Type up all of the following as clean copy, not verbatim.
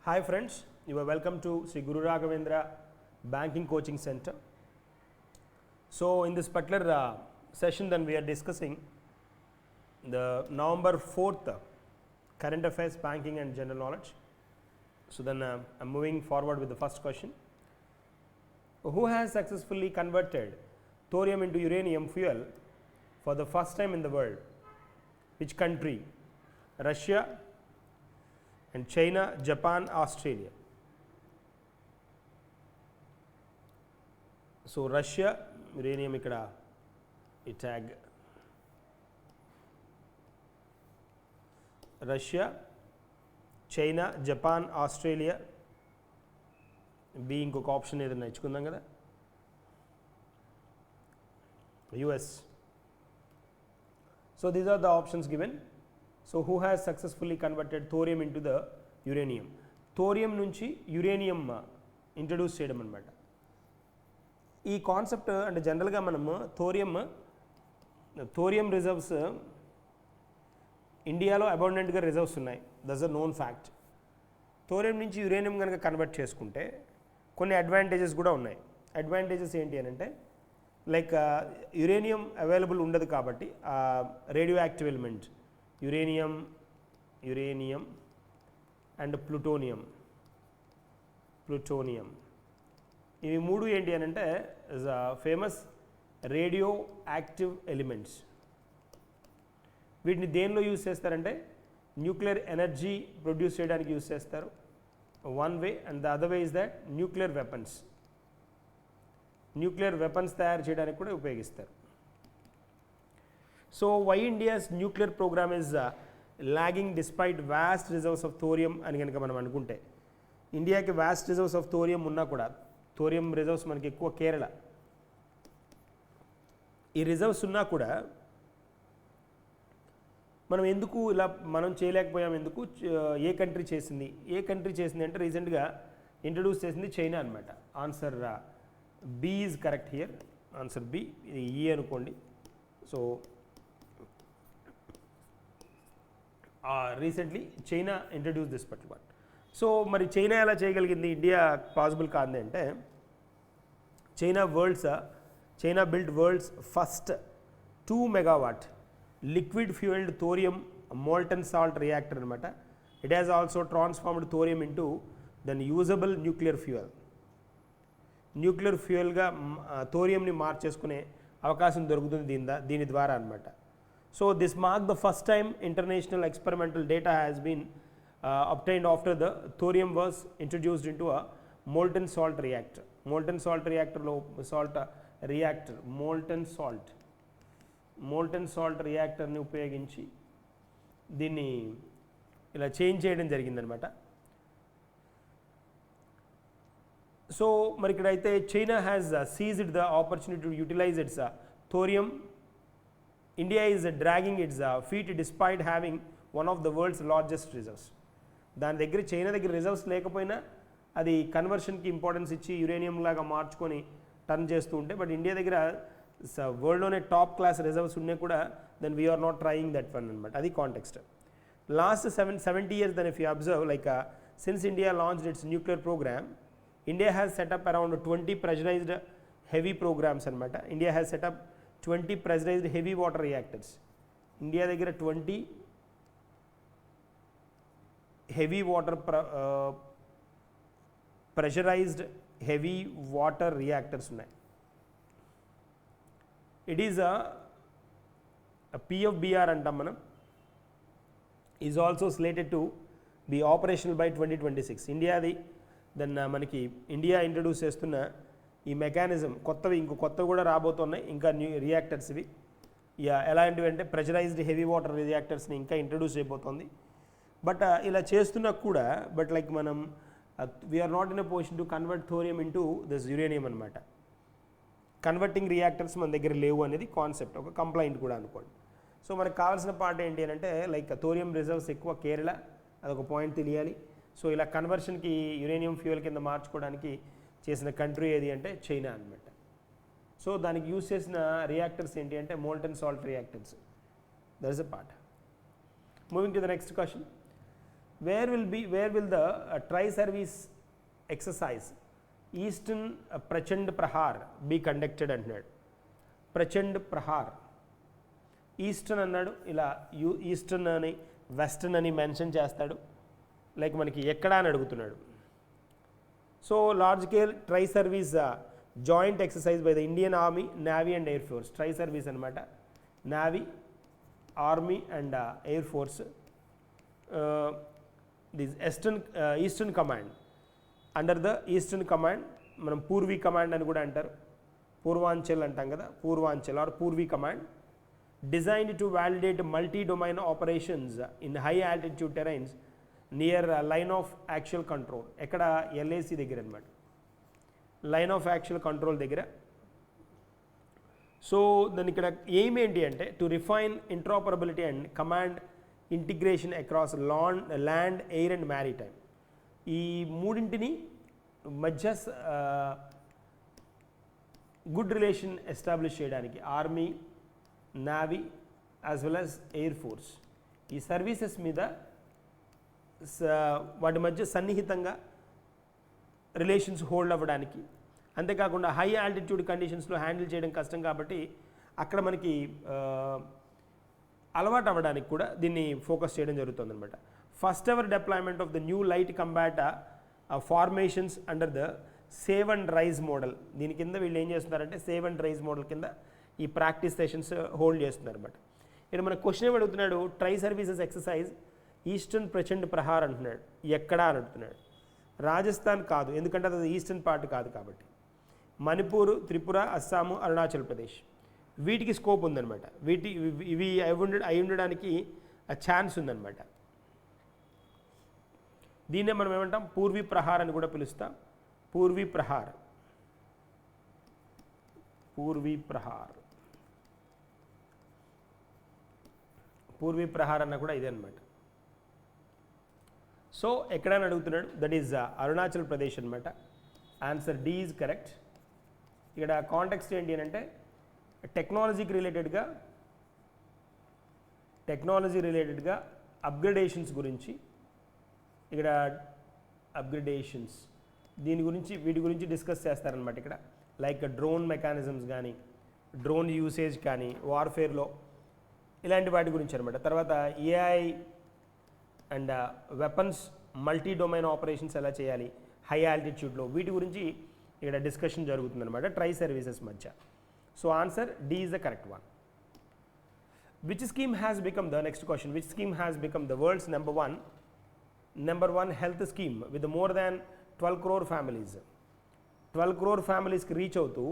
Hi friends, you are welcome to Sri Guru Raghavendra Banking Coaching Center. So in this particular session then we are discussing the November 4th current affairs, banking and general knowledge. So then I'm moving forward with the first question. Who has successfully converted thorium into uranium fuel for the first time in the world? Which country? Russia and China, Japan, Australia. So Russia, uranium ikkada ఈ tag. Russia, China, Japan, Australia. B ఇంకొక option ఏదైనా ఇచ్చుకుందాం కదా, US. So these are the options given. So who has successfully converted thorium into the uranium? Thorium నుంచి uranium introduce చేయడం అనమాట. ఈ concept అంటే జనరల్గా మనము థోరియం రిజర్వ్స్ ఇండియాలో అబౌండెంట్గా రిజర్వ్స్ ఉన్నాయి. That's a known fact. Thorium నుంచి యురేనియం కనుక కన్వర్ట్ చేసుకుంటే కొన్ని అడ్వాంటేజెస్ కూడా ఉన్నాయి. అడ్వాంటేజెస్ ఏంటి అని అంటే లైక్ యురేనియం అవైలబుల్ ఉండదు కాబట్టి radio active element uranium and plutonium ఇవి మూడు ఏంటి అని అంటే ఫేమస్ రేడియో యాక్టివ్ ఎలిమెంట్స్. వీటిని దేనిలో యూజ్ చేస్తారంటే న్యూక్లియర్ ఎనర్జీ ప్రొడ్యూస్ చేయడానికి యూజ్ చేస్తారు one way, and the other way is that nuclear weapons తయారు చేయడానికి కూడా ఉపయోగిస్తారు. So why India's nuclear programme is lagging despite vast reserves of thorium అని కనుక మనం అనుకుంటే, ఇండియాకి వాస్ట్ రిజర్వ్స్ ఆఫ్ థోరియం ఉన్నా కూడా, థోరియం రిజర్వ్స్ మనకి ఎక్కువ కేరళ, ఈ రిజర్వ్స్ ఉన్నా కూడా మనం ఎందుకు ఇలా మనం చేయలేకపోయాం? ఎందుకు? ఏ కంట్రీ చేసింది అంటే రీసెంట్గా ఇంట్రడ్యూస్ చేసింది చైనా అనమాట. Answer B is correct here. Answer B. ఇది ఈ అనుకోండి. So recently China introduce this particular. So మరి చైనా ఎలా చేయగలిగింది, ఇండియా పాసిబుల్ కాదు అంటే, China built world's first 2 megawatt liquid fueled thorium molten salt reactor అనమాట. It has also transformed thorium into then usable nuclear fuelగా థోరియంని మార్చేసుకునే అవకాశం దొరుకుతుంది దీని ద్వారా అనమాట. So this mark the first time international experimental data has been obtained after the thorium was introduced into a molten salt reactor. molten salt రియాక్టర్ని ఉపయోగించి దీన్ని ఇలా చేంజ్ చేయడం జరిగిందనమాట. సో మరి ఇక్కడైతే China has seized the opportunity to utilise its thorium. India is dragging its feet despite having one of the world's largest reserves. China దగ్గర reserves లేకపోయినా అది కన్వర్షన్కి ఇంపార్టెన్స్ ఇచ్చి యురేనియం లాగా మార్చుకొని టర్న్ చేస్తూ ఉంటే, బట్ ఇండియా దగ్గర వరల్డ్లోనే టాప్ క్లాస్ రిజర్వ్స్ ఉన్నాయి కూడా, then we're not trying that one అనమాట. అది context. Last 70 years then if you observe, like since India launched its nuclear programme, India has set up around 20 pressurised heavy programmes అనమాట. India has set up 20 pressurised heavy water reactors. India దగ్గర 20 heavy water pressurised heavy water reactors ఉన్నాయి. It is PFBR అంటాం మనం. Is also slated to be operational by 2026. ఇండియాది then మనకి India introduce చేస్తున్న ఈ mechanism కొత్తవి కూడా రాబోతున్నాయి. ఇంకా న్యూ రియాక్టర్స్ ఇవి ఎలాంటివి అంటే ప్రెషరైజ్డ్ హెవీ వాటర్ రియాక్టర్స్ని ఇంకా ఇంట్రడ్యూస్ అయిపోతుంది. బట్ ఇలా చేస్తున్నా కూడా, బట్ లైక్ మనం we're not in a position to convert thorium into this uranium అనమాట. కన్వర్టింగ్ రియాక్టర్స్ మన దగ్గర లేవు అనేది కాన్సెప్ట్, ఒక కంప్లైంట్ కూడా అనుకోండి. సో మనకు కావాల్సిన పార్ట్ ఏంటి అని అంటే, లైక్ థోరియం రిజర్వ్స్ ఎక్కువ కేరళ, అదొక పాయింట్ తెలియాలి. సో ఇలా కన్వర్షన్కి యురేనియం ఫ్యూయల్ కింద మార్చుకోవడానికి చేసిన కంట్రీ ఏది అంటే చైనా అనమాట. సో దానికి యూజ్ చేసిన రియాక్టర్స్ ఏంటి అంటే molten salt reactors. That is a part. Moving to the next question. where will the tri-service exercise Eastern Prachand Prahar be conducted అంటున్నాడు. ప్రచండ్ ప్రహార్ ఈస్టర్న్ అన్నాడు, ఇలా ఈస్టర్న్ అని వెస్టర్న్ అని మెన్షన్ చేస్తాడు, లైక్ మనకి ఎక్కడ అని అడుగుతున్నాడు. So large scale tri service joint exercise by the Indian army, navy and air force. Tri service అనమాట, navy, army and air force. This eastern command, under the eastern command, మనం Purvi command అని కూడా అంటారు, పూర్వాంచల్ అంటాం కదా, Purvanchal or Purvi command, designed to validate multi-domain operations in high altitude terrains near line of actual control. ఎక్కడ LAC దగ్గర అనమాట, లైన్ ఆఫ్ యాక్చువల్ కంట్రోల్ దగ్గర. సో దాని ఇక్కడ ఎయిమ్ ఏంటి అంటే to refine interoperability and command integration across land, air and maritime. ఈ మూడింటిని మధ్య గుడ్ రిలేషన్ ఎస్టాబ్లిష్ చేయడానికి army, navy as well as air force ఈ సర్వీసెస్ మీద వాటి మధ్య సన్నిహితంగా రిలేషన్స్ హోల్డ్ అవ్వడానికి, అంతేకాకుండా హై ఆల్టిట్యూడ్ కండిషన్స్లో హ్యాండిల్ చేయడం కష్టం కాబట్టి అక్కడ మనకి అలవాటు అవ్వడానికి కూడా దీన్ని ఫోకస్ చేయడం జరుగుతుంది అనమాట. First ever deployment of the new light combat formations under the save and rise model. దీని కింద వీళ్ళు ఏం చేస్తున్నారంటే సేవ్ అండ్ రైజ్ మోడల్ కింద ఈ ప్రాక్టీస్ సెషన్స్ హోల్డ్ చేస్తున్నారు అనమాట. ఇక్కడ మన క్వశ్చన్ ఏమి అడుగుతున్నాడు, try services exercise eastern Prachand Prahar అంటున్నాడు, ఎక్కడా అని అడుగుతున్నాడు. రాజస్థాన్ కాదు, ఎందుకంటే అది ఈస్టర్న్ పార్ట్ కాదు కాబట్టి. మణిపూర్, త్రిపుర, అస్సాము, అరుణాచల్ ప్రదేశ్ వీటికి స్కోప్ ఉందన్నమాట. ఇవి అయి ఉండడానికి ఛాన్స్ ఉందన్నమాట. దీన్నే మనం ఏమంటాం, పూర్వీ ప్రహార్ అని కూడా పిలుస్తాం. పూర్వీ ప్రహార్, పూర్వీ ప్రహార్, పూర్వీ ప్రహార్ అన్న కూడా ఇదే అనమాట. సో ఎక్కడైనా అడుగుతున్నాడు, దట్ ఈజ్ అరుణాచల్ ప్రదేశ్ అనమాట. Answer D is correct. ఇక్కడ కాంటెక్స్ట్ ఏంటి అని అంటే టెక్నాలజీ రిలేటెడ్గా అప్గ్రేడేషన్స్ గురించి, ఇక్కడ అప్గ్రేడేషన్స్ వీటి గురించి డిస్కస్ చేస్తారనమాట ఇక్కడ. లైక్ డ్రోన్ మెకానిజమ్స్ కానీ, డ్రోన్ యూసేజ్ కానీ వార్ఫేర్లో, ఇలాంటి వాటి గురించి అనమాట. తర్వాత AI and weapons, multi domain operations ఎలా చేయాలి హై ఆల్టిట్యూడ్లో, వీటి గురించి ఇక్కడ డిస్కషన్ జరుగుతుందన్నమాట ట్రై సర్వీసెస్ మధ్య. So answer D is the correct one. Which scheme has become the next question, which scheme has become the world's number one health scheme with more than 12 crore families. 12 crore ఫ్యామిలీస్కి reach అవుతూ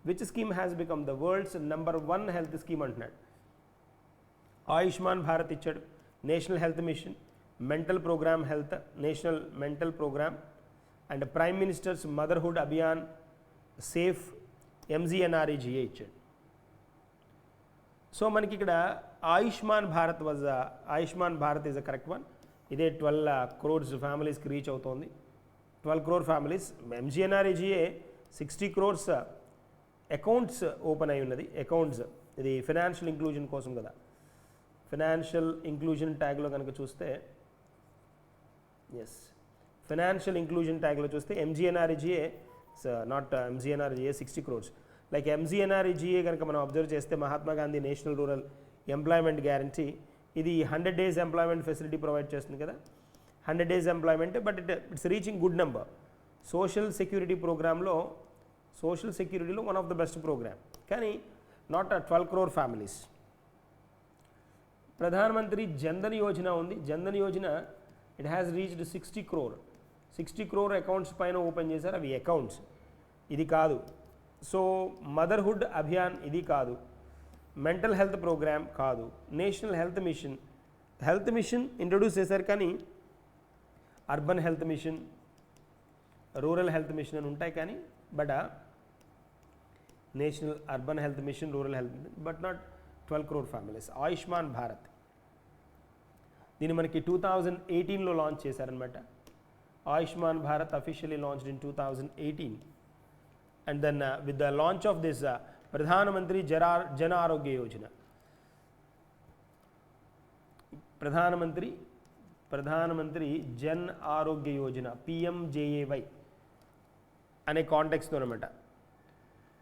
which scheme has become the world's number 1 health scheme అంటున్నాడు. ఆయుష్మాన్ భారత్ ఇచ్చాడు, national health mission, mental programme health, national mental programme and prime minister's motherhood Abhiyan, safe, MGNREGA ఇచ్చాడు. So మనకి ఇక్కడ Ayushman Bharat is a correct one. ఇదే 12 crores ఫ్యామిలీస్కి reach అవుతోంది. 12 crore families. MGNREGA 60 crores accounts open అయి ఉన్నది. అకౌంట్స్ ఇది ఫైనాన్షియల్ ఇంక్లూజన్ కోసం కదా. ఫైనాన్షియల్ ఇంక్లూజన్ ట్యాగ్లో కనుక చూస్తే, ఫైనాన్షియల్ ఇంక్లూజన్ ట్యాగ్లో చూస్తే MGNREGA, not MGNREGA 60 crores. Like MGNREGA కనుక మనం అబ్జర్వ్ చేస్తే Mahatma Gandhi national rural employment guarantee, ఇది 100 days ఎంప్లాయ్మెంట్ ఫెసిలిటీ ప్రొవైడ్ చేస్తుంది కదా, 100 days employment, but it's reaching good number. Social security ప్రోగ్రాంలో one of the best programme, కానీ not 12 crore families. Pradhan Mantri Jan Dhan Yojana ఉంది. Jan Dhan Yojana it has reached 60 crore accounts పైన open చేశారు. అవి accounts, ఇది కాదు. సో మదర్హుడ్ అభియాన్ ఇది కాదు, మెంటల్ హెల్త్ ప్రోగ్రామ్ కాదు, నేషనల్ హెల్త్ మిషన్ ఇంట్రొడ్యూస్ చేశారు, కానీ urban health mission, rural health mission అని ఉంటాయి, కానీ but national urban health mission, rural health, but not 12 crore families. Ayushman Bharat దీన్ని మనకి 2018లో లాంచ్ చేశారనమాట. Ayushman Bharat officially launched in 2018, and then with the launch of this Pradhan Mantri Jan ఆరోగ్య యోజన, ప్రధానమంత్రి ప్రధానమంత్రి జన్ ఆరోగ్య యోజన PMJAY అనే కాంటెక్స్తో అనమాట.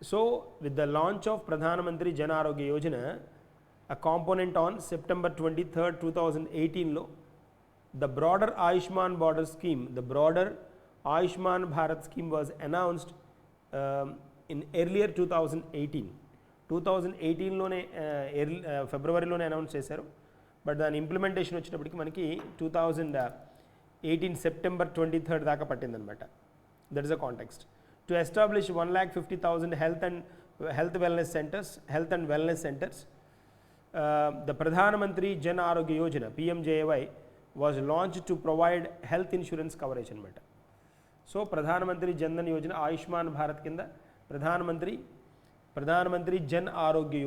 So with the launch of ప్రధానమంత్రి జన్ ఆరోగ్య Yojana, a component on September 23rd, 2018 లో the broader Ayushman Bharat scheme was announced in earlier 2018. 2018లోనే ఫిబ్రవరిలోనే అనౌన్స్ చేశారు. బట్ దాని ఇంప్లిమెంటేషన్ వచ్చినప్పటికి మనకి 2018 సెప్టెంబర్ 23rd దాకా పట్టిందనమాట. That is a context. To establish 1,50,000 health and wellness centers, the Pradhan Mantri Jan Arogya Yojana PMJAY was launched to provide health insurance coverage అనమాట. So ప్రధానమంత్రి జన్ధన్ యోజన, ఆయుష్మాన్ భారత్ కింద ప్రధానమంత్రి జన్ ఆరోగ్య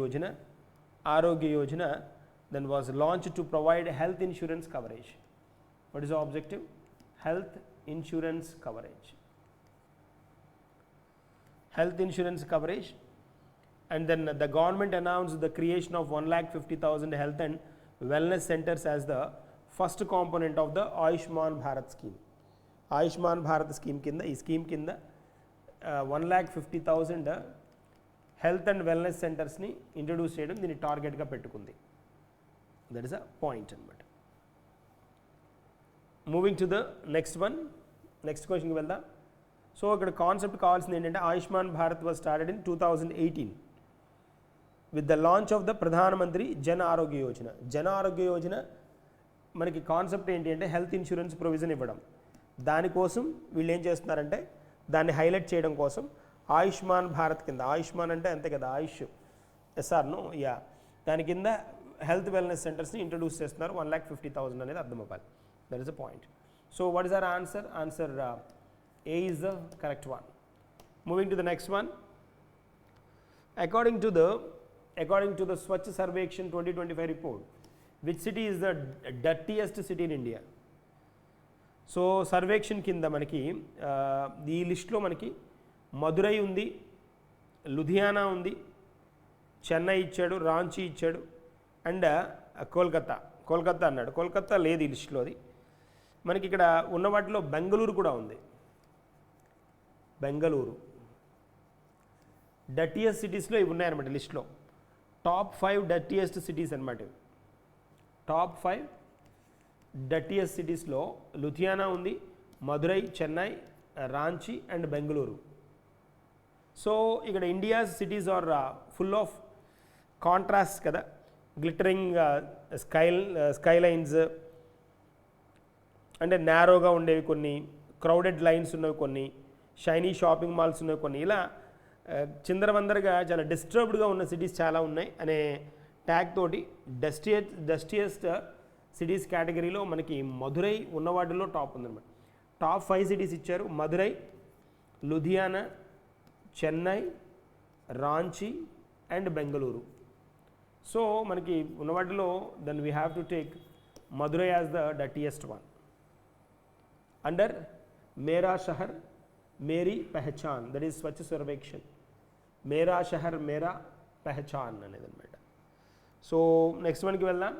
Yojana then was launched to provide health insurance coverage. What is the objective? Health insurance coverage. And then the government announced the creation of 1,50,000 health and wellness centers as the first component of the Ayushman Bharat scheme. Ayushman Bharat scheme కింద, ఈ scheme కింద 1,50,000 health and wellness సెంటర్స్ని introduce చేయడం దీన్ని టార్గెట్గా పెట్టుకుంది. That is a point అనమాట. Moving to the next క్వశ్చన్కి వెళ్దాం. సో ఇక్కడ కాన్సెప్ట్ కావాల్సింది ఏంటంటే, Ayushman Bharat was started in 2018 with the launch of the ప్రధానమంత్రి జన్ ఆరోగ్య యోజన. జన్ ఆరోగ్య యోజన మనకి కాన్సెప్ట్ ఏంటి అంటే హెల్త్ ఇన్సూరెన్స్ ప్రొవిజన్ ఇవ్వడం. దానికోసం వీళ్ళు ఏం చేస్తున్నారంటే, దాన్ని హైలైట్ చేయడం కోసం ఆయుష్మాన్ భారత్ కింద, ఆయుష్మాన్ అంటే అంతే కదా ఆయుష్, ఎస్ఆర్ను యా, దాని కింద హెల్త్ వెల్నెస్ సెంటర్స్ని ఇంట్రడ్యూస్ చేస్తున్నారు. 1,50,000 అనేది అర్థం అవ్వాలి. That is a point. So what is our answer? Answer A is the correct one. Moving to the next one. According to the Swachh Sarvekshan 2025 report, which city is the dirtiest city in India? So Survekshan కింద మనకి ఈ లిస్ట్లో మనకి మదురై ఉంది, లుధియానా ఉంది, చెన్నై ఇచ్చాడు, రాంచీ ఇచ్చాడు, and Kolkata అన్నాడు. కోల్కతా లేదు ఈ లిస్టులో. అది మనకి ఇక్కడ ఉన్న వాటిలో బెంగళూరు కూడా ఉంది. బెంగళూరు డర్టియస్ట్ సిటీస్లో ఇవి ఉన్నాయన్నమాట లిస్ట్లో. టాప్ 5 డర్టియస్ట్ సిటీస్ అనమాట. టాప్ 5 డర్టియస్ట్ సిటీస్లో లుధియానా ఉంది, మదురై, చెన్నై, రాంచీ అండ్ బెంగళూరు. సో ఇక్కడ India's cities are full of contrast కదా, గ్లిటరింగ్ స్కైలైన్స్ అంటే నేరోగా ఉండేవి కొన్ని, క్రౌడెడ్ లైన్స్ ఉన్నవి కొన్ని, షైనీ షాపింగ్ మాల్స్ ఉన్నవి కొన్ని, ఇలా చిందరవందరగా చాలా డిస్టర్బ్డ్గా ఉన్న సిటీస్ చాలా ఉన్నాయి అనే ట్యాగ్ తోటి డస్టియస్ట్ సిటీస్ కేటగిరీలో మనకి మదురై ఉన్న వాటిలో టాప్ ఉందన్నమాట. టాప్ 5 సిటీస్ ఇచ్చారు: మదురై, లుధియానా, చెన్నై, రాంచీ అండ్ బెంగళూరు. సో మనకి ఉన్న వాటిలో then we have to take Madurai as the dirtiest one under Mera Shahar Meri Pehchan. That is Swachh Survekshan. Mera Shahar మేరా పెహచాన్ అనేది అనమాట. సో నెక్స్ట్ వన్కి వెళ్దాం.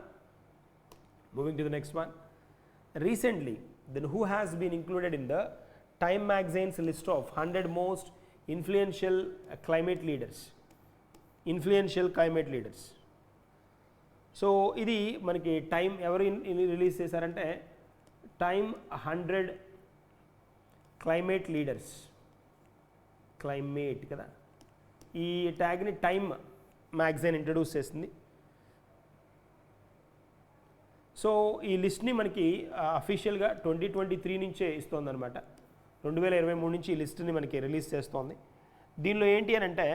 Moving to the next one. Recently then who has been included in the Time magazine's list of 100 most influential climate leaders. So ఇది మనకి time ఎవరు release చేశారంటే, time 100 climate leaders. Climate కదా, ఈ ట్యాగ్ని టైమ్ మ్యాగజైన్ ఇంట్రడ్యూస్ చేసింది. So ఈ లిస్ట్ని మనకి అఫీషియల్గా 2023 నుంచే ఇస్తోందనమాట. 2023 నుంచి ఈ లిస్ట్ని మనకి రిలీజ్ చేస్తోంది. దీనిలో ఏంటి అని అంటే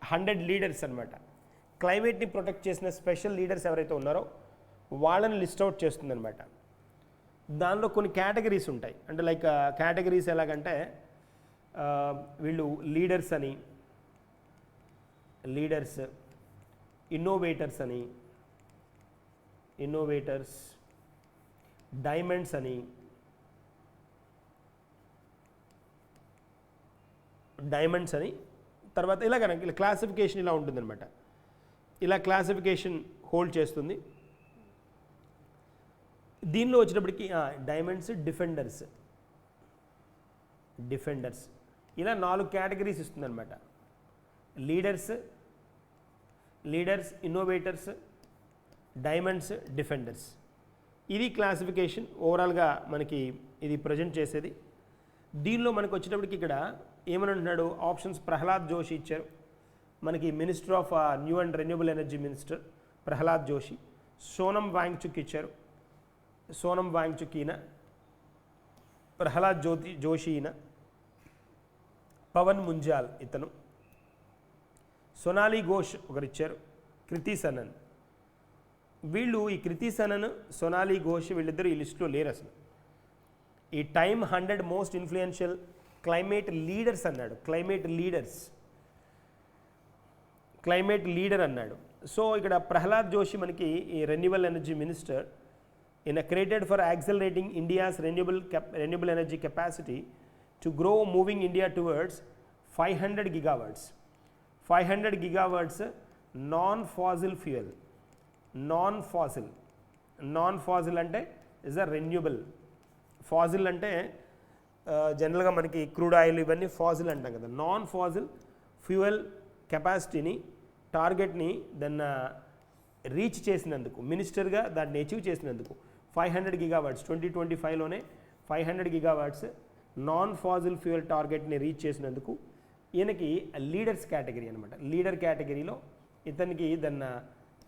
100 లీడర్స్ అనమాట. క్లైమేట్ని ప్రొటెక్ట్ చేసిన స్పెషల్ లీడర్స్ ఎవరైతే ఉన్నారో వాళ్ళని లిస్ట్ అవుట్ చేస్తుందనమాట. దానిలో కొన్ని కేటగిరీస్ ఉంటాయి. అంటే లైక్ కేటగిరీస్ ఎలాగంటే వీళ్ళు లీడర్స్, ఇన్నోవేటర్స్, డైమండ్స్ అని, తర్వాత ఇలా క్లాసిఫికేషన్ ఇలా ఉంటుందన్నమాట. ఇలా క్లాసిఫికేషన్ హోల్డ్ చేస్తుంది. దీనిలో వచ్చేటప్పటికి డైమండ్స్, డిఫెండర్స్ ఇలా 4 కేటగిరీస్ ఇస్తుందన్నమాట. Leaders, innovators, diamonds, defenders. ఇది క్లాసిఫికేషన్ ఓవరాల్గా మనకి ఇది ప్రజెంట్ చేసేది. దీనిలో మనకు వచ్చేటప్పటికి ఇక్కడ ఏమని అంటున్నాడు, ఆప్షన్స్ ప్రహ్లాద్ జోషి ఇచ్చారు మనకి, minister of new and renewable energy minister Prahlad Joshi. Sonam Wangchuk ఇచ్చారు, సోనం వాంగ్చుక్ ఈయన, ప్రహ్లాద్ జోషి ఈయన, పవన్ ముంజాల్ ఇతను, సొనాలి ఘోష్ ఒకరిచ్చారు, కృతి సనన్. వీళ్ళు ఈ కృతి సనన్, సొనాలి ఘోష్ వీళ్ళిద్దరు ఈ లిస్టులో లేరు అసలు. ఈ time 100 most influential climate leaders అన్నాడు, క్లైమేట్ లీడర్ అన్నాడు. సో ఇక్కడ ప్రహ్లాద్ జోషి మనకి ఈ రెన్యూబుల్ ఎనర్జీ మినిస్టర్, ఈయన created for accelerating India's renewable energy capacity to grow moving India towards 500 gigawatts. 500 gigawatts non-fossil fuel. నాన్-ఫాజిల్ అంటే ఇస్ అ రెన్యూబుల్. ఫాజిల్ అంటే జనరల్గా మనకి క్రూడ్ ఆయిల్ ఇవన్నీ ఫాజిల్ అంటాం కదా. నాన్ ఫాజిల్ ఫ్యూయల్ కెపాసిటీని, టార్గెట్ని దాన్ని రీచ్ చేసినందుకు, మినిస్టర్గా దాన్ని అచీవ్ చేసినందుకు 500 gigawatts 2025లోనే 500 gigawatts నాన్ ఫాజిల్ ఫ్యూయల్ టార్గెట్ని రీచ్ చేసినందుకు ఈయనకి లీడర్స్ కేటగిరీ అనమాట. లీడర్ కేటగిరీలో ఇతనికి దాన్ని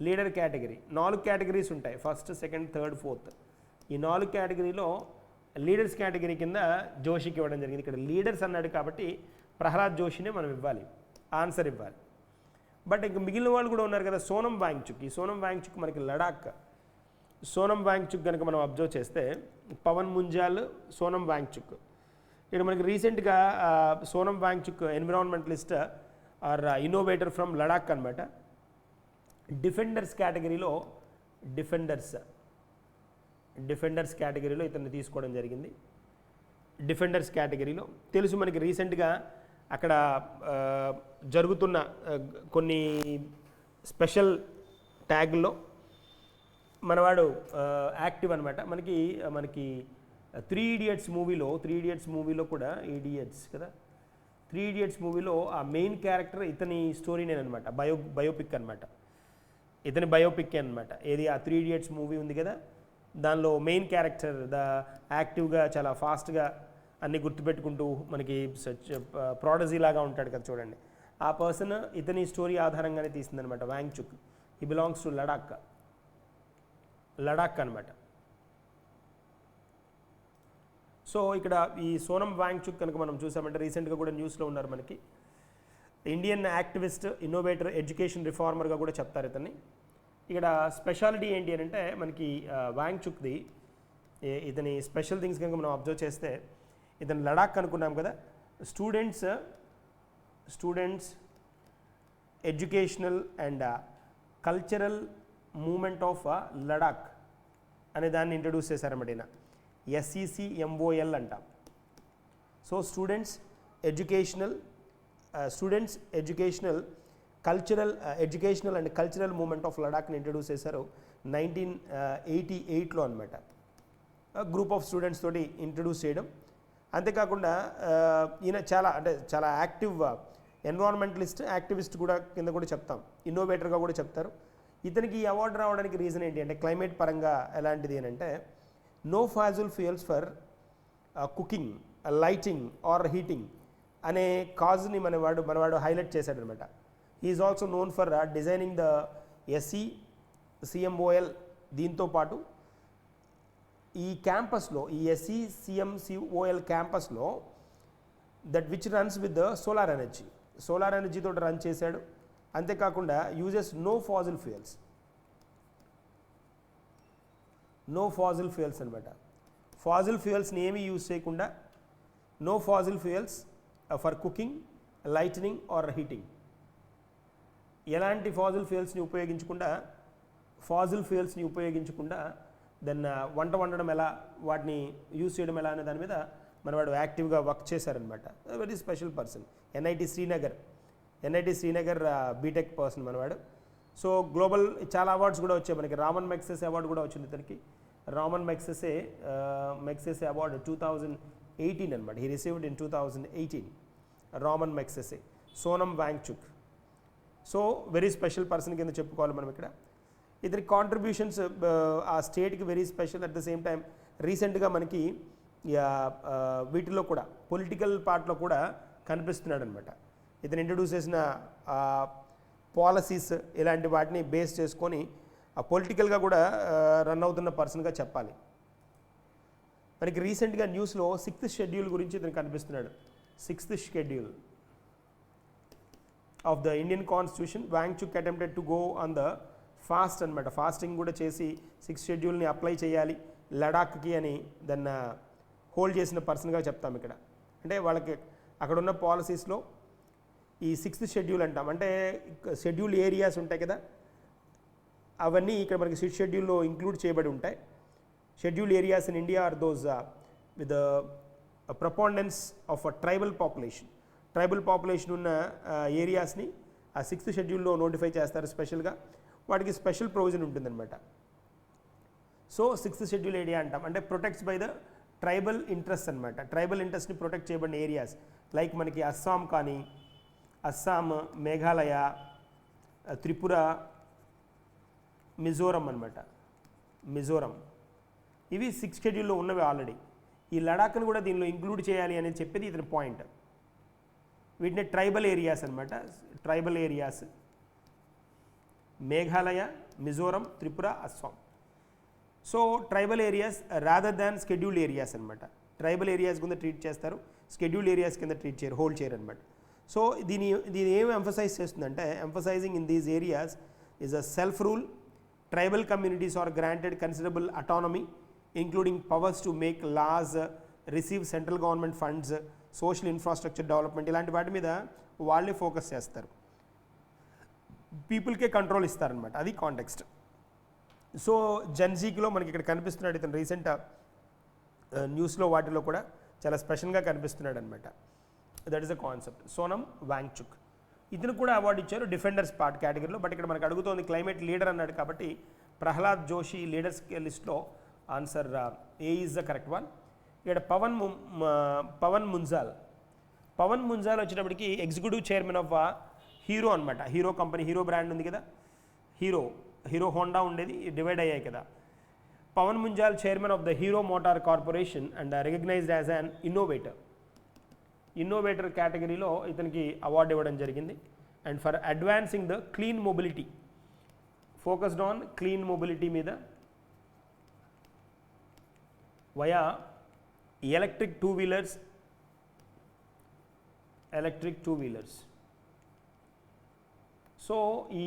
లీడర్ కేటగిరీ 4 కేటగిరీస్ ఉంటాయి, ఫస్ట్, సెకండ్, థర్డ్, ఫోర్త్. ఈ 4 కేటగిరీలో లీడర్స్ కేటగిరీ కింద జోషికి ఇవ్వడం జరిగింది. ఇక్కడ లీడర్స్ అన్నాడు కాబట్టి ప్రహ్లాద్ జోషినే మనం ఇవ్వాలి, ఆన్సర్ ఇవ్వాలి. బట్ ఇంక మిగిలిన వాళ్ళు కూడా ఉన్నారు కదా. సోనం వాంగ్చుక్, ఈ సోనం వాంగ్చుక్ మనకి లడాక్. సోనం వాంగ్చుక్ కనుక మనం అబ్జర్వ్ చేస్తే పవన్ ముంజాల్, సోనం వాంగ్చుక్. ఇక్కడ మనకి రీసెంట్గా Sonam Wangchuk environmentalist or innovator from Ladakh అనమాట. డిఫెండర్స్ కేటగిరీలో ఇతన్ని తీసుకోవడం జరిగింది. డిఫెండర్స్ కేటగిరీలో తెలుసు మనకి రీసెంట్గా అక్కడ జరుగుతున్న కొన్ని స్పెషల్ ట్యాగ్లో మనవాడు యాక్టివ్ అనమాట. మనకి 3 Idiots మూవీలో కూడా కదా, 3 Idiots మూవీలో ఆ మెయిన్ క్యారెక్టర్ ఇతని స్టోరీనేనమాట, బయోపిక్ అనమాట. ఇతని బయోపిక్ అనమాట. ఏది ఆ 3 Idiots మూవీ ఉంది కదా, దానిలో మెయిన్ క్యారెక్టర్ యాక్టివ్గా చాలా ఫాస్ట్గా అన్నీ గుర్తుపెట్టుకుంటూ మనకి ప్రాడజీ లాగా ఉంటాడు కదా చూడండి, ఆ పర్సన్ ఇతని స్టోరీ ఆధారంగానే తీసిందనమాట. వాంగ్చుక్ ఈ బిలాంగ్స్ టు లడాక్ అనమాట. సో ఇక్కడ ఈ సోనం వాంగ్చుక్ కనుక మనం చూసామంటే రీసెంట్గా కూడా న్యూస్లో ఉన్నారు మనకి. ఇండియన్ యాక్టివిస్ట్, ఇన్నోవేటర్, ఎడ్యుకేషన్ రిఫార్మర్గా కూడా చెప్తారు ఇతన్ని. ఇక్కడ స్పెషాలిటీ ఏంటి అని అంటే మనకి వాంగ్చుక్ది ఇతని స్పెషల్ థింగ్స్ కనుక మనం అబ్జర్వ్ చేస్తే, ఇతను లడాక్ అనుకున్నాం కదా, students educational and cultural movement of Ladakh అనే దాన్ని ఇంట్రడ్యూస్ చేశారన్నమాట ఈయన. SECMOL అంటాం. So students educational educational and cultural movement of లడాక్ని ఇంట్రడ్యూస్ చేశారు 1988లో అనమాట. గ్రూప్ ఆఫ్ స్టూడెంట్స్ తోటి ఇంట్రడ్యూస్ చేయడం. అంతేకాకుండా ఈయన చాలా యాక్టివ్ ఎన్విరాన్మెంటలిస్ట్, యాక్టివిస్ట్ కూడా కింద కూడా చెప్తాం, ఇన్నోవేటర్గా కూడా చెప్తారు. ఇతనికి ఈ అవార్డు రావడానికి రీజన్ ఏంటి అంటే క్లైమేట్ పరంగా ఎలాంటిది అని అంటే, no fossil fuels for cooking, lighting or heating అనే కాజ్ని మనవాడు హైలైట్ చేశాడనమాట. Is also known for designing the SECMOL. దీంతో పాటు ఈ క్యాంపస్లో, ఈ SECMOL క్యాంపస్లో that which runs with the solar ఎనర్జీతో రన్ చేశాడు. అంతేకాకుండా యూజెస్ నో ఫాజిల్ ఫ్యూయల్స్ అనమాట. ఫాజిల్ ఫ్యూయల్స్ని ఏమీ యూజ్ చేయకుండా, no fossil fuels for cooking, lightning or heating. ఎలాంటి ఫాజిల్ ఫ్యూయల్స్ని ఉపయోగించకుండా దాన్ని వంట వండడం ఎలా, వాటిని యూజ్ చేయడం ఎలా అనే దాని మీద మనవాడు యాక్టివ్గా వర్క్ చేశారనమాట. Very special person. NIT Srinagar BTech person మనవాడు. సో గ్లోబల్ చాలా అవార్డ్స్ కూడా వచ్చాయి మనకి. రామన్ మెగ్సెస్ అవార్డు కూడా వచ్చింది ఇతనికి. రామన్ మెగ్సెసే అవార్డు 2018 అనమాట. He received in 2018 Ramon Magsaysay. Sonam Wangchuk, so very special person కింద చెప్పుకోవాలి మనం ఇక్కడ. ఇతని కాంట్రిబ్యూషన్స్ ఆ స్టేట్కి very special. At the same time రీసెంట్గా మనకి వీటిలో కూడా పొలిటికల్ పార్ట్లో కూడా కనిపిస్తున్నాడు అనమాట. ఇతను ఇంట్రడ్యూస్ చేసిన పాలసీస్ ఇలాంటి వాటిని బేస్ చేసుకొని పొలిటికల్గా కూడా రన్ అవుతున్న పర్సన్గా చెప్పాలి. మనకి రీసెంట్గా న్యూస్లో 6th షెడ్యూల్ గురించి ఇతను కనిపిస్తున్నాడు. 6th schedule of the Indian constitution. Wangchuk attempted to go on the fast అనమాట. ఫాస్టింగ్ కూడా చేసి 6th షెడ్యూల్ని అప్లై చేయాలి లడాఖ్కి అని దాన్ని హోల్డ్ చేసిన పర్సన్గా చెప్తాం ఇక్కడ. అంటే వాళ్ళకి అక్కడ ఉన్న పాలసీస్లో ఈ 6th షెడ్యూల్ అంటాం. అంటే షెడ్యూల్ ఏరియాస్ ఉంటాయి కదా, అవన్నీ ఇక్కడ మనకి 6th షెడ్యూల్లో ఇంక్లూడ్ చేయబడి ఉంటాయి. Schedule areas in India are those with preponderance of a tribal population. Tribal population ఉన్న ఏరియాస్ని ఆ 6th షెడ్యూల్లో నోటిఫై చేస్తారు స్పెషల్గా. వాటికి స్పెషల్ ప్రొవిజన్ ఉంటుందన్నమాట. సో 6th షెడ్యూల్ ఏరియా అంటాం. అంటే protects by the tribal interest అనమాట. ట్రైబల్ ఇంట్రెస్ట్ని ప్రొటెక్ట్ చేయబడిన ఏరియాస్ లైక్ మనకి అస్సాం కానీ, అస్సాం, మేఘాలయ, త్రిపుర, మిజోరం అనమాట. మిజోరం ఇవి 6th షెడ్యూల్లో ఉన్నవి ఆల్రెడీ. ఈ లడాఖ్ను కూడా దీనిలో ఇంక్లూడ్ చేయాలి అనేది చెప్పేది ఇతని పాయింట్. వీటిని ట్రైబల్ ఏరియాస్ అనమాట. Tribal areas Meghalaya, Mizoram, Tripura, Assam. So tribal areas rather than scheduled areas అనమాట. ట్రైబల్ ఏరియాస్ కింద ట్రీట్ చేస్తారు, స్కెడ్యూల్డ్ ఏరియాస్ కింద ట్రీట్ చేయరు, హోల్డ్ చేయరు అనమాట. సో దీని ఏమి ఎంఫసైజ్ చేస్తుందంటే, emphasising in these areas is a self rule. Tribal communities are granted considerable autonomy including powers to make laws, receive central government funds, social infrastructure development, ఇలాంటి వాటి మీద వాళ్ళే ఫోకస్ చేస్తారు. పీపుల్కే కంట్రోల్ ఇస్తారనమాట. అది కాంటెక్స్ట్. సో జెన్జీలో మనకి ఇక్కడ కనిపిస్తున్నాడు ఇతను. రీసెంట్ న్యూస్లో వాటిలో కూడా చాలా స్పెషల్గా కనిపిస్తున్నాడు అనమాట. That is the concept. Sonam Wangchuk ఇతను కూడా అవార్డు ఇచ్చారు డిఫెండర్స్ పార్ట్ కేటగిరీలో. బట్ ఇక్కడ మనకు అడుగుతోంది క్లైమేట్ లీడర్ అన్నాడు కాబట్టి ప్రహ్లాద్ జోషి లీడర్స్ లిస్ట్లో answer A is the correct one. ఇక్కడ పవన్ ముంజాల్ వచ్చేటప్పటికి ఎగ్జిక్యూటివ్ చైర్మన్ ఆఫ్ హీరో అనమాట. హీరో కంపెనీ, హీరో బ్రాండ్ ఉంది కదా, హీరో హోండా ఉండేది, డివైడ్ అయ్యాయి కదా. Pawan Munjal chairman of the Hero motor corporation and recognised as an innovator కేటగిరీలో ఇతనికి అవార్డు ఇవ్వడం జరిగింది. And for advancing the clean mobility, focused on clean mobility మీద via electric two wheelers. So ఈ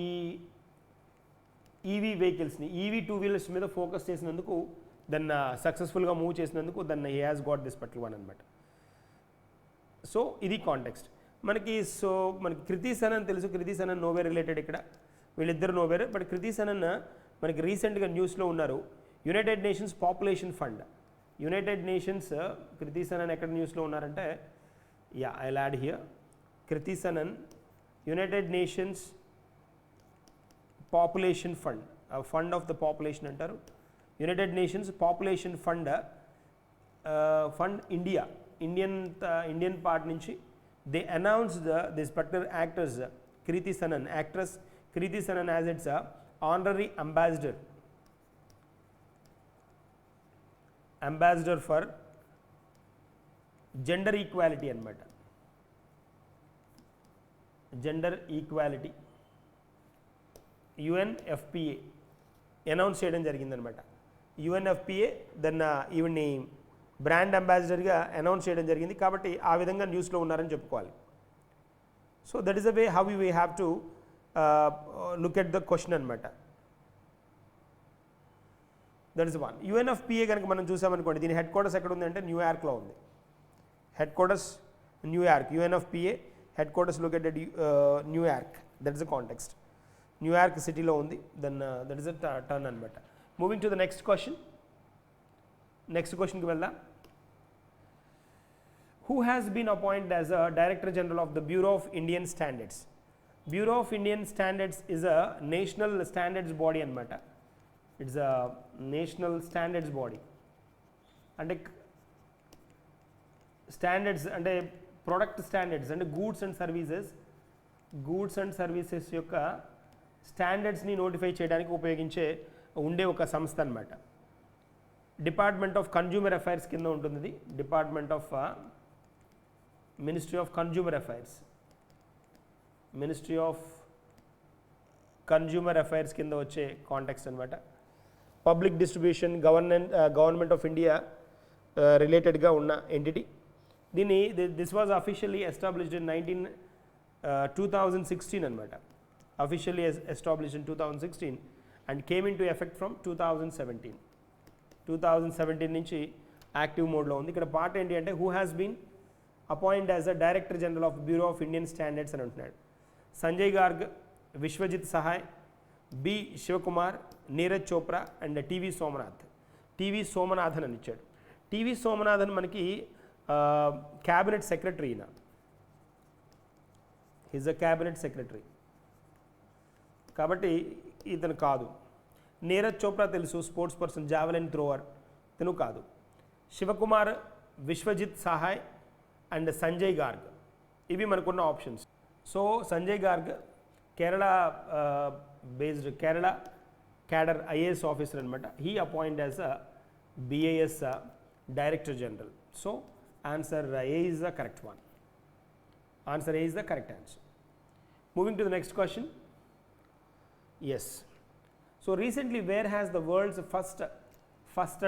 ఈవీ వెహికల్స్ని, ఈవీ టూ వీలర్స్ మీద focus చేసినందుకు, దాన్ని సక్సెస్ఫుల్గా మూవ్ చేసినందుకు దాన్ని he has got this particular one అనమాట. సో ఇది కాంటెక్స్ట్ మనకి. సో మనకి కృతి సనన్ తెలుసు. కృతి సనన్ నోవేర్ రిలేటెడ్ ఇక్కడ, వీళ్ళిద్దరు నోవేర్. బట్ కృతి సనన్ మనకి రీసెంట్గా న్యూస్లో ఉన్నారు. United Nations Population Fund, United Nations Kriti Sanon ఎక్కడ న్యూస్లో ఉన్నారంటే, I will add here Kriti Sanon, United Nations Population Fund, fund of the population అంటారు. United Nations Population Fund Indian part నుంచి they announced this particular actress Kriti Sanon as its honorary ambassador for gender equality అనమాట. Gender equality UNFPA announce చేయడం జరిగిందనమాట. UNFPA దాన్ని ఈవిడ్ని brand అంబాసిడర్గా announce చేయడం జరిగింది. కాబట్టి ఆ విధంగా న్యూస్లో ఉన్నారని చెప్పుకోవాలి. So that is the way how we have to look at the question అనమాట. That is one. UNFPA కనుక మనం చూసామనుకోండి, దీని హెడ్ క్వార్టర్స్ ఎక్కడ ఉందంటే న్యూయార్క్లో ఉంది. Headquarters New York. UNFPA headquarters located New York. That is the context. New York సిటీలో ఉంది. Then that is a turn అనమాట. Moving to the next question. Next క్వశ్చన్కి వెళ్దాం. Who has been appointed as a director general of the Bureau of Indian Standards. Bureau of Indian Standards is a national standards body అనమాట. It's a national standards body. అంటే standards అంటే product standards అంటే goods and services యొక్క స్టాండర్డ్స్ని notify చేయడానికి ఉండే ఒక సంస్థ అనమాట. డిపార్ట్మెంట్ ఆఫ్ కన్జ్యూమర్ అఫైర్స్ కింద ఉంటుంది ఇది. Department of ministry of consumer affairs కింద వచ్చే కాంటెక్స్ట్ అనమాట. Public distribution government of India రిలేటెడ్గా ఉన్న entity. This was officially established in 2016 అనమాట. Officially established in 2016 and came in to effect from 2017 నుంచి యాక్టివ్ మోడ్లో ఉంది. ఇక్కడ పార్ట్ ఏంటి అంటే who has been appoint as a director general of bureau of Indian standards అని అంటున్నాడు. Sanjay Garg, Vishwajit Sahay, B Shivakumar, Neeraj Chopra and TV Somanathan అని ఇచ్చాడు. టీవీ సోమనాథన్ మనకి cabinet secretary. Is a cabinet secretary కాబట్టి ఇతను కాదు. నీరజ్ చోప్రా తెలుసు, స్పోర్ట్స్ పర్సన్, జావెలిన్ థ్రోవర్, ఇతను కాదు. శివకుమార్, విశ్వజిత్ సహాయ్ అండ్ సంజయ్ గార్గ్ ఇవి మనకున్న options. So Sanjay Garg Kerala based Kerala cadre IAS officer అనమాట. He appoint as a BIS director general. So answer A is the correct one. Answer A is the correct answer. Moving to the next question. Yes. So recently where has the world's first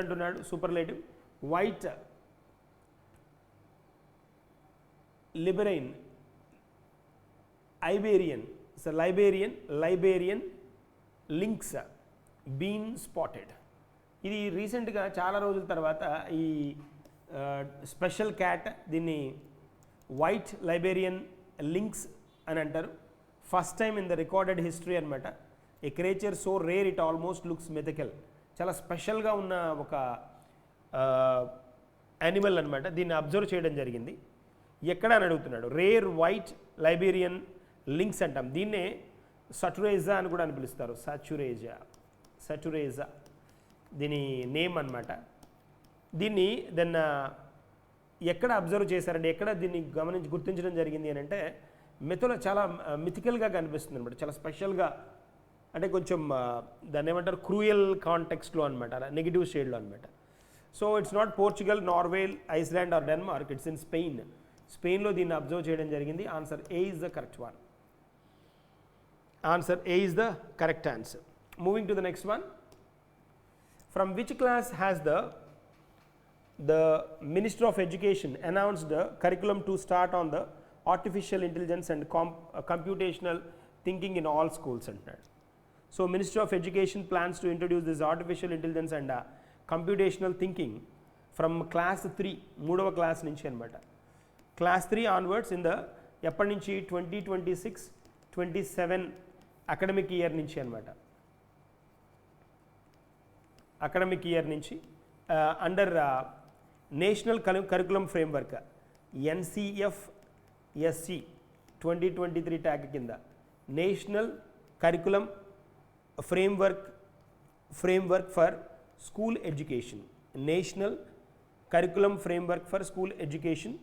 antunnadu superlative white Liberian lynx been spotted. ఇది రీసెంట్గా చాలా రోజుల తర్వాత ఈ special cat, దీన్ని white Liberian lynx అని అంటారు. First time in the recorded history అనమాట. A creature so rare it almost looks mythical. చాలా స్పెషల్గా ఉన్న ఒక యానిమల్ అనమాట. దీన్ని అబ్జర్వ్ చేయడం జరిగింది. ఎక్కడ అని అడుగుతున్నాడు. రేర్ వైట్ లైబేరియన్ లింక్స్ అంటాం. దీన్నే సటురేజా అని కూడా అని పిలుస్తారు. సటురేజా దీని నేమ్ అనమాట. దీన్ని దెన్ ఎక్కడ అబ్జర్వ్ చేశారంటే, ఎక్కడ దీన్ని గుర్తించడం జరిగింది అని అంటే మెథలో చాలా మిథికల్గా కనిపిస్తుంది అనమాట. చాలా స్పెషల్గా అంటే కొంచెం దాన్ని ఏమంటారు క్రూయల్ కాంటెక్స్ట్లో అనమాట, నెగిటివ్ షేడ్లో అనమాట. So it's not Portugal, Norway, Iceland or Denmark, it's in స్పెయిన్లో దీన్ని అబ్జర్వ్ చేయడం జరిగింది. Answer A is the correct one. Answer A is the correct answer. Moving to the next one. From which class has the Minister of Education announced the curriculum to start on the artificial intelligence and computational thinking in all schools అంటున్నాడు. So Minister of Education plans to introduce this artificial intelligence and computational thinking from class 3, 3వ class నుంచి అనమాట. Class 3 onwards in the ఎప్పటి నుంచి 2026-27 academic year నుంచి అనమాట. Academic year నుంచి under national curriculum framework NCFSC 2023 tag కింద national curriculum framework for school education, national curriculum framework for school education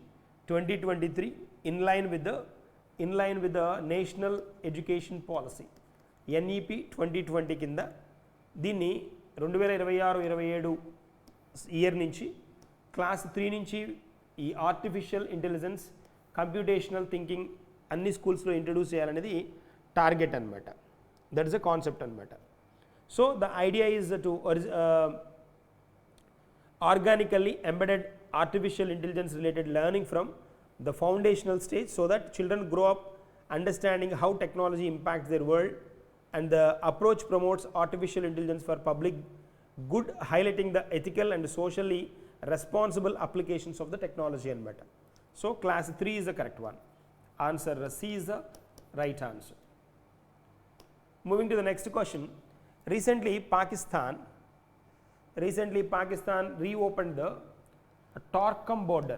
2023 in line with the national education policy NEP 2020 కింద దీన్ని 2026-27 year నుంచి class 3 నుంచి ఈ artificial intelligence, computational thinking అన్ని స్కూల్స్లో introduce చేయాలనేది target అనమాట. దట్ ఇస్ అ కాన్సెప్ట్ అనమాట. So the idea is to organically embedded artificial intelligence related learning from the foundational stage so that children grow up understanding how technology impacts their world, and the approach promotes artificial intelligence for public good, highlighting the ethical and socially responsible applications of the technology anamata. So class 3 is the correct one. Answer C is the right answer. Moving to the next question. Recently Pakistan reopened the Torkham border,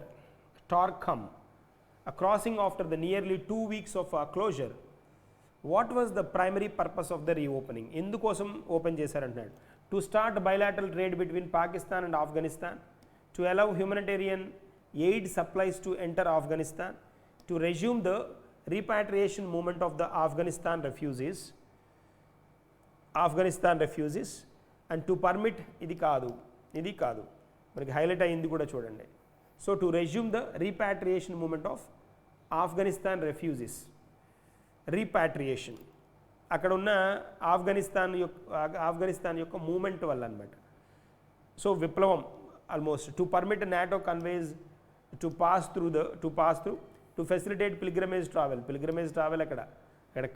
a crossing after the nearly 2 weeks of closure. What was the primary purpose of the reopening? ఎందుకోసం open చేశారంటున్నాడు. To start bilateral trade between Pakistan and Afghanistan, to allow humanitarian aid supplies to enter Afghanistan, to resume the repatriation movement of the Afghanistan refugees and to permit, ఇది కాదు మనకి highlight అయింది కూడా చూడండి. So to resume the repatriation movement of Afghanistan refugees, repatriation అక్కడ ఉన్న ఆఫ్ఘనిస్తాన్ యొక్క movement వల్ల అనమాట. సో విప్లవం almost. To permit NATO convoys to pass through to facilitate పిల్గ్రమేజ్ travel అక్కడ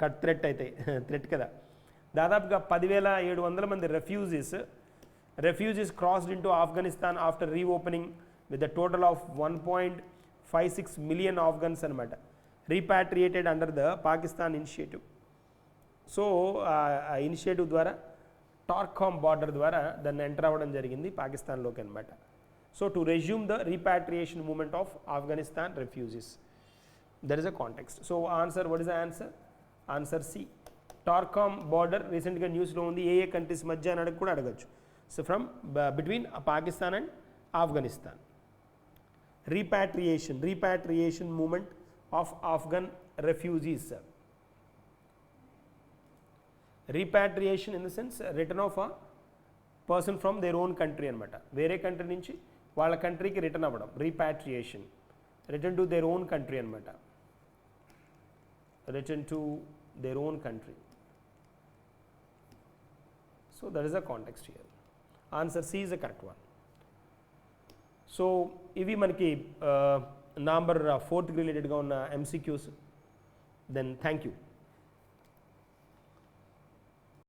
కట్ థ్రెట్ అయితే థ్రెట్ కదా. దాదాపుగా 10,700 మంది refugees crossed into Afghanistan after reopening with the total of 1.56 million Afghans అనమాట, repatriated under the Pakistan initiative. So ఆ initiative ద్వారా Torkham border ద్వారా దాన్ని ఎంటర్ అవ్వడం జరిగింది పాకిస్తాన్లోకి అనమాట. So to resume the repatriation movement of Afghanistan refugees, that is a context. So answer, what is the answer? Answer C. Torkham border రీసెంట్గా న్యూస్లో ఉంది, ఏ కంట్రీస్ మధ్య అని కూడా అడగచ్చు. So from between Pakistan and Afghanistan. Repatriation movement of Afghan refugees. Repatriation in the sense return of a person from their own country అనమాట, వేరే కంట్రీ నుంచి వాళ్ళ కంట్రీకి రిటర్న్ అవ్వడం, repatriation, return to their own country అనమాట, return to their own country. So that is the context here. Answer C is the correct one. So ఇవి మనకి November 4th రిలేటెడ్గా ఉన్న MCQs. Then thank you.